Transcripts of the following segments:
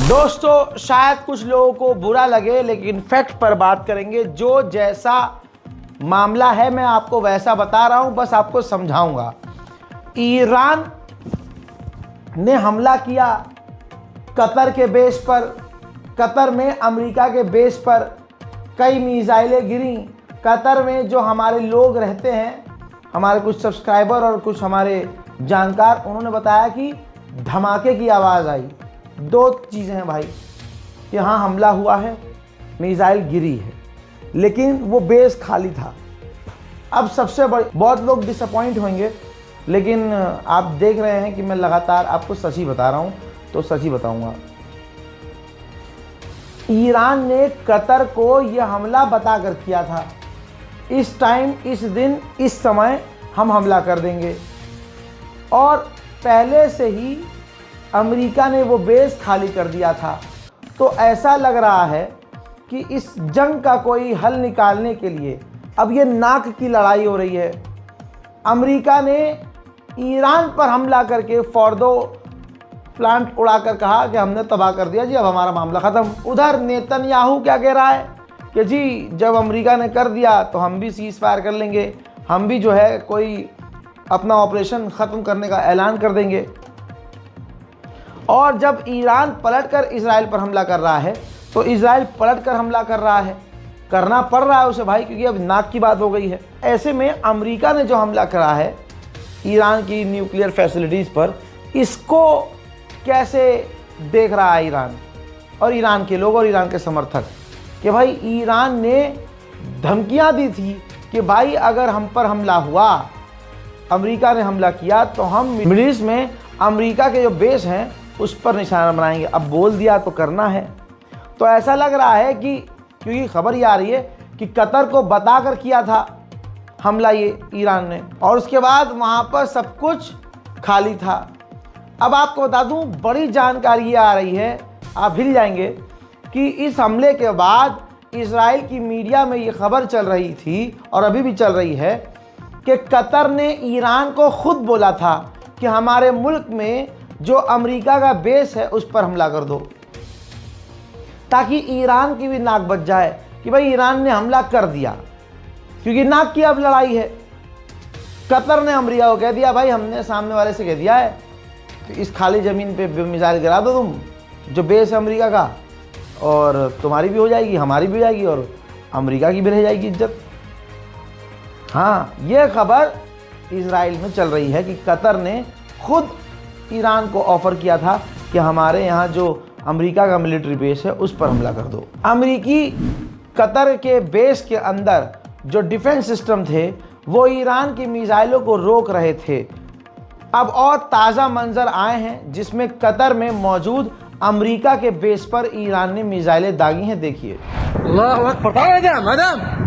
दोस्तों शायद कुछ लोगों को बुरा लगे, लेकिन फैक्ट पर बात करेंगे। जो जैसा मामला है मैं आपको वैसा बता रहा हूं, बस आपको समझाऊंगा। ईरान ने हमला किया कतर के बेस पर, कतर में अमेरिका के बेस पर कई मिसाइलें गिरी। कतर में जो हमारे लोग रहते हैं, हमारे कुछ सब्सक्राइबर और कुछ हमारे जानकार, उन्होंने बताया कि धमाके की आवाज़ आई। दो चीज़ें हैं भाई, कि हाँ हमला हुआ है, मिसाइल गिरी है, लेकिन वो बेस खाली था। अब सबसे बड़ी, बहुत लोग डिसअपॉइंट होंगे, लेकिन आप देख रहे हैं कि मैं लगातार आपको सच ही बता रहा हूँ, तो सच ही बताऊँगा। ईरान ने कतर को यह हमला बताकर किया था, इस टाइम, इस दिन, इस समय हम हमला कर देंगे। और पहले से ही अमेरिका ने वो बेस खाली कर दिया था। तो ऐसा लग रहा है कि इस जंग का कोई हल निकालने के लिए अब ये नाक की लड़ाई हो रही है। अमेरिका ने ईरान पर हमला करके फॉर्दो प्लांट उड़ाकर कहा कि हमने तबाह कर दिया जी, अब हमारा मामला ख़त्म। उधर नेतन्याहू क्या कह रहा है कि जी जब अमेरिका ने कर दिया तो हम भी सीज़ फायर कर लेंगे, हम भी जो है कोई अपना ऑपरेशन ख़त्म करने का ऐलान कर देंगे। और जब ईरान पलटकर इजराइल पर हमला कर रहा है तो इजराइल पलटकर हमला कर रहा है, करना पड़ रहा है उसे भाई, क्योंकि अब नाक की बात हो गई है। ऐसे में अमेरिका ने जो हमला करा है ईरान की न्यूक्लियर फैसिलिटीज़ पर, इसको कैसे देख रहा है ईरान और ईरान के लोग और ईरान के समर्थक, कि भाई ईरान ने धमकियां दी थी कि भाई अगर हम पर हमला हुआ, अमेरिका ने हमला किया, तो हम मिडिल ईस्ट में अमेरिका के जो बेस हैं उस पर निशाना बनाएंगे। अब बोल दिया तो करना है। तो ऐसा लग रहा है कि, क्योंकि खबर ये आ रही है कि कतर को बताकर किया था हमला ये ईरान ने, और उसके बाद वहाँ पर सब कुछ खाली था। अब आपको बता दूं, बड़ी जानकारी ये आ रही है, आप हिल जाएंगे, कि इस हमले के बाद इजराइल की मीडिया में ये खबर चल रही थी और अभी भी चल रही है कि कतर ने ईरान को खुद बोला था कि हमारे मुल्क में जो अमेरिका का बेस है उस पर हमला कर दो, ताकि ईरान की भी नाक बच जाए कि भाई ईरान ने हमला कर दिया, क्योंकि नाक की अब लड़ाई है। कतर ने अमेरिका को कह दिया भाई हमने सामने वाले से कह दिया है कि इस खाली ज़मीन पे मिसाइल गिरा दो तुम, जो बेस है अमेरिका का, और तुम्हारी भी हो जाएगी, हमारी भी हो जाएगी, और अमेरिका की भी रह जाएगी इज्जत। हाँ, ये खबर इजराइल में चल रही है कि कतर ने खुद ईरान को ऑफर किया था कि हमारे यहाँ जो अमेरिका का मिलिट्री बेस है उस पर हमला कर दो। अमेरिकी कतर के बेस के अंदर जो डिफेंस सिस्टम थे वो ईरान की मिसाइलों को रोक रहे थे। अब और ताज़ा मंजर आए हैं जिसमें कतर में मौजूद अमेरिका के बेस पर ईरान ने मिसाइलें दागी हैं। देखिए। अल्लाह अकबर, मैडम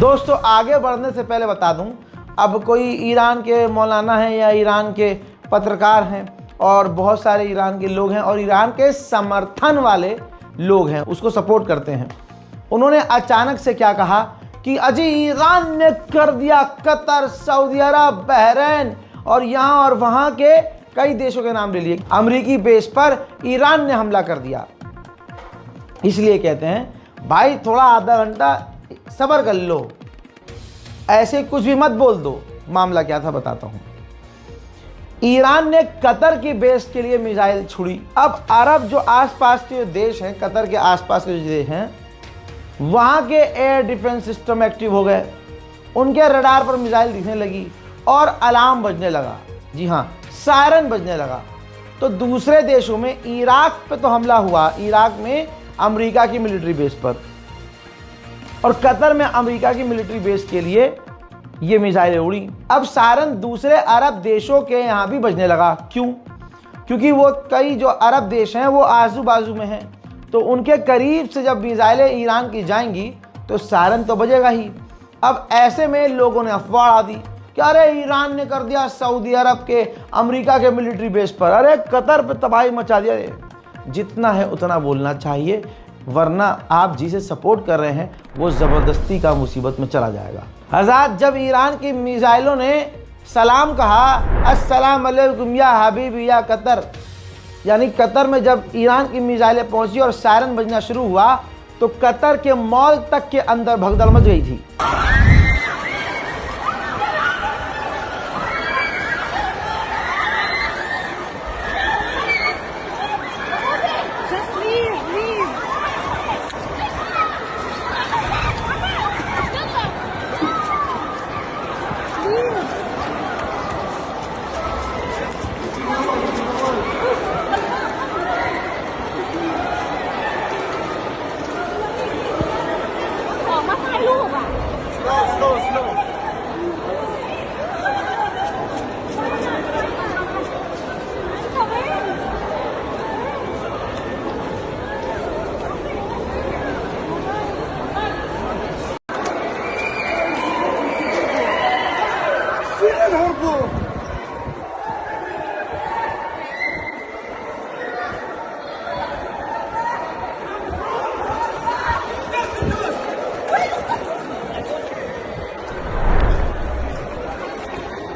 दोस्तों आगे बढ़ने से पहले बता दूं, अब कोई ईरान के मौलाना हैं या ईरान के पत्रकार हैं और बहुत सारे ईरान के लोग हैं और ईरान के समर्थन वाले लोग हैं, उसको सपोर्ट करते हैं। उन्होंने अचानक से क्या कहा कि अजी ईरान ने कर दिया कतर, सऊदी अरब, बहरीन और यहाँ और वहाँ के कई देशों के नाम ले लिए। अमेरिकी बेस पर ईरान ने हमला कर दिया। इसलिए कहते हैं भाई थोड़ा आधा घंटा सब्र कर लो, ऐसे कुछ भी मत बोल दो। मामला क्या था बताता हूं। ईरान ने कतर की बेस के लिए मिसाइल छुड़ी। अब अरब जो आसपास के देश हैं, कतर के आसपास के जो देश हैं, वहां के एयर डिफेंस सिस्टम एक्टिव हो गए, उनके रडार पर मिसाइल दिखने लगी और अलार्म बजने लगा। जी हाँ, सायरन बजने लगा। तो दूसरे देशों में इराक पे तो हमला हुआ, इराक में अमेरिका की मिलिट्री बेस पर, और कतर में अमेरिका की मिलिट्री बेस के लिए ये मिसाइलें उड़ी। अब सायरन दूसरे अरब देशों के यहाँ भी बजने लगा। क्यों? क्योंकि वो कई जो अरब देश हैं वो आजू बाजू में हैं, तो उनके करीब से जब मिसाइलें ईरान की जाएंगी तो सायरन तो बजेगा ही। अब ऐसे में लोगों ने अफवाह उड़ा दी कि अरे ईरान ने कर दिया सऊदी अरब के, अमेरिका के मिलिट्री बेस पर, अरे कतर पे तबाही मचा दिया। जितना है उतना बोलना चाहिए, वरना आप जिसे सपोर्ट कर रहे हैं वो ज़बरदस्ती का मुसीबत में चला जाएगा। हज़रात, जब ईरान की मिसाइलों ने सलाम कहा, अस्सलाम अलैकुम या हबीबी या कतर, यानी कतर में जब ईरान की मिसाइलें पहुंची और सायरन बजना शुरू हुआ तो कतर के मॉल तक के अंदर भगदड़ मच गई थी।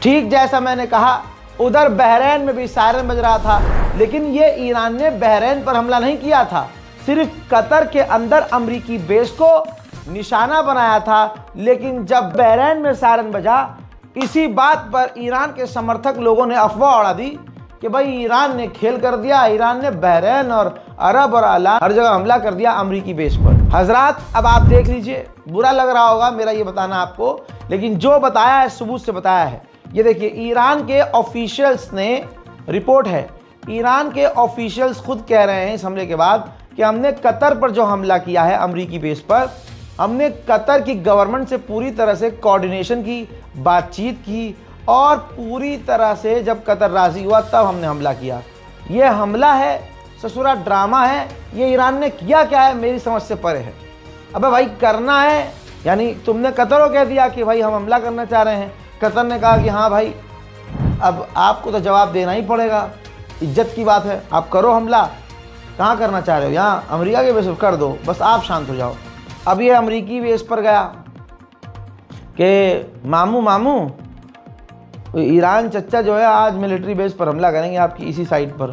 ठीक जैसा मैंने कहा, उधर बहरीन में भी सायरन बज रहा था, लेकिन ये ईरान ने बहरीन पर हमला नहीं किया था, सिर्फ कतर के अंदर अमेरिकी बेस को निशाना बनाया था। लेकिन जब बहरीन में सायरन बजा, इसी बात पर ईरान के समर्थक लोगों ने अफवाह उड़ा दी कि भाई ईरान ने खेल कर दिया, ईरान ने बहरीन और अरब और अला हर जगह हमला कर दिया अमेरिकी बेस पर। हजरात, अब आप देख लीजिए, बुरा लग रहा होगा मेरा ये बताना आपको, लेकिन जो बताया है सबूत से बताया है। ये देखिए, ईरान के ऑफिशियल्स ने, रिपोर्ट है, ईरान के ऑफिशियल्स खुद कह रहे हैं इस हमले के बाद कि हमने कतर पर जो हमला किया है अमेरिकी बेस पर, हमने कतर की गवर्नमेंट से पूरी तरह से कोऑर्डिनेशन की, बातचीत की और पूरी तरह से जब कतर राजी हुआ तब हमने हमला किया। ये हमला है, ससुरा ड्रामा है, ये ईरान ने किया क्या है मेरी समझ से परे है। अबे भाई करना है, यानी तुमने कतर को कह दिया कि भाई हम हमला करना चाह रहे हैं, कतर ने कहा कि हाँ भाई अब आपको तो जवाब देना ही पड़ेगा, इज्जत की बात है, आप करो हमला। कहाँ करना चाह रहे हो? यहाँ अमेरिका के बेस पर कर दो, बस आप शांत हो जाओ। अब ये अमेरिकी बेस पर गया कि मामू ईरान चच्चा जो है आज मिलिट्री बेस पर हमला करेंगे आपकी इसी साइड पर,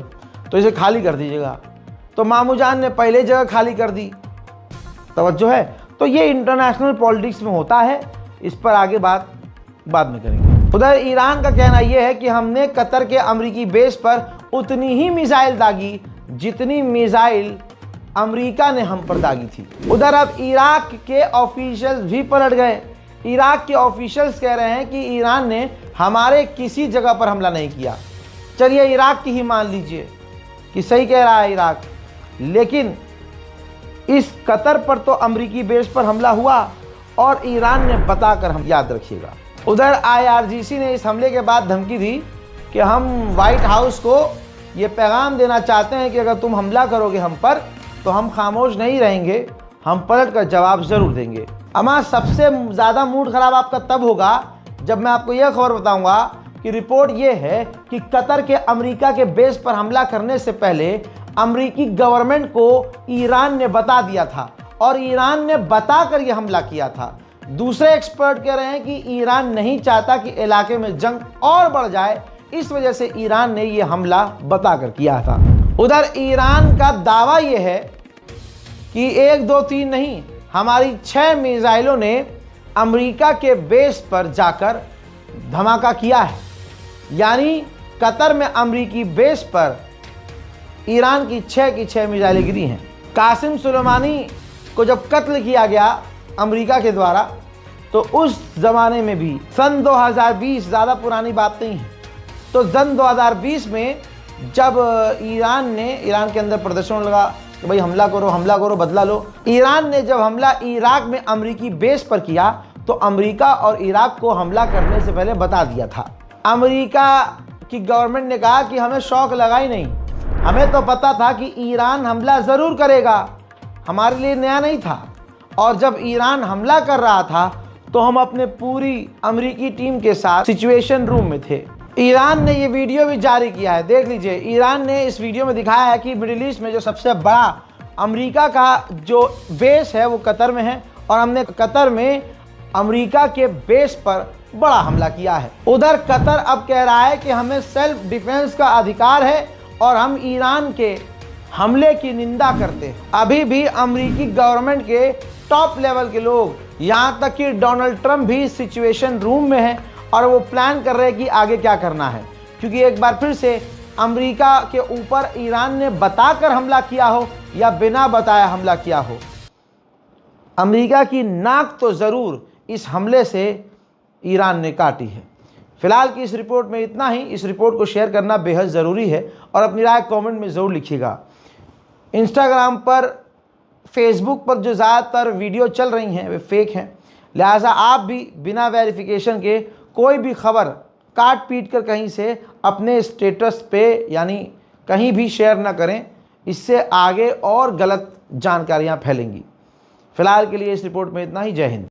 तो इसे खाली कर दीजिएगा। तो मामू जान ने पहले जगह खाली कर दी। तवज्जो है। तो ये इंटरनेशनल पॉलिटिक्स में होता है, इस पर आगे बात बाद में करेंगे। उधर ईरान का कहना यह है कि हमने कतर के अमेरिकी बेस पर उतनी ही मिसाइल दागी जितनी मिसाइल अमेरिका ने हम पर दागी थी। उधर अब इराक के ऑफिशियल्स भी पलट गए। इराक के ऑफिशियल्स कह रहे हैं कि ईरान ने हमारे किसी जगह पर हमला नहीं किया। चलिए इराक की ही मान लीजिए कि सही कह रहा है इराक, लेकिन इस कतर पर तो अमेरिकी बेस पर हमला हुआ और ईरान ने बताकर, हम याद रखिएगा। उधर IRGC ने इस हमले के बाद धमकी दी कि हम व्हाइट हाउस को ये पैगाम देना चाहते हैं कि अगर तुम हमला करोगे हम पर तो हम खामोश नहीं रहेंगे, हम पलट कर जवाब ज़रूर देंगे। अमा सबसे ज़्यादा मूड ख़राब आपका तब होगा जब मैं आपको यह खबर बताऊंगा कि रिपोर्ट ये है कि कतर के अमेरिका के बेस पर हमला करने से पहले अमेरिकी गवर्नमेंट को ईरान ने बता दिया था और ईरान ने बताकर यह हमला किया था। दूसरे एक्सपर्ट कह रहे हैं कि ईरान नहीं चाहता कि इलाके में जंग और बढ़ जाए, इस वजह से ईरान ने यह हमला बताकर किया था। उधर ईरान का दावा यह है कि 1, 2, 3 नहीं, हमारी 6 मिसाइलों ने अमेरिका के बेस पर जाकर धमाका किया है। यानी कतर में अमेरिकी बेस पर ईरान की 6 मिसाइलें गिरी हैं। कासिम सुलेमानी को जब कत्ल किया गया अमेरिका के द्वारा, तो उस ज़माने में भी सन 2020, ज़्यादा पुरानी बात नहीं है, तो सन 2020 में जब ईरान के अंदर प्रदर्शन लगा कि भाई हमला करो बदला लो, ईरान ने जब हमला इराक में अमेरिकी बेस पर किया तो अमेरिका और इराक को हमला करने से पहले बता दिया था। अमेरिका की गवर्नमेंट ने कहा कि हमें शौक लगा ही नहीं, हमें तो पता था कि ईरान हमला ज़रूर करेगा, हमारे लिए नया नहीं था। और जब ईरान हमला कर रहा था तो हम अपने पूरी अमेरिकी टीम के साथ सिचुएशन रूम में थे। ईरान ने ये वीडियो भी जारी किया है, देख लीजिए। ईरान ने इस वीडियो में दिखाया है कि मिडिल ईस्ट में जो सबसे बड़ा अमेरिका का जो बेस है वो कतर में है और हमने कतर में अमेरिका के बेस पर बड़ा हमला किया है। उधर कतर अब कह रहा है कि हमें सेल्फ डिफेंस का अधिकार है और हम ईरान के हमले की निंदा करते हैं। अभी भी अमेरिकी गवर्नमेंट के टॉप लेवल के लोग, यहाँ तक कि डोनाल्ड ट्रंप भी सिचुएशन रूम में है और वो प्लान कर रहे हैं कि आगे क्या करना है, क्योंकि एक बार फिर से अमेरिका के ऊपर ईरान ने बताकर हमला किया हो या बिना बताया हमला किया हो, अमेरिका की नाक तो ज़रूर इस हमले से ईरान ने काटी है। फिलहाल की इस रिपोर्ट में इतना ही। इस रिपोर्ट को शेयर करना बेहद ज़रूरी है और अपनी राय कमेंट में ज़रूर लिखिएगा। इंस्टाग्राम पर, फेसबुक पर जो ज़्यादातर वीडियो चल रही हैं वे फेक हैं, लिहाजा आप भी बिना वेरिफिकेशन के कोई भी खबर काट पीट कर कहीं से अपने स्टेटस पे यानी कहीं भी शेयर ना करें, इससे आगे और गलत जानकारियां फैलेंगी। फिलहाल के लिए इस रिपोर्ट में इतना ही। जय हिंद।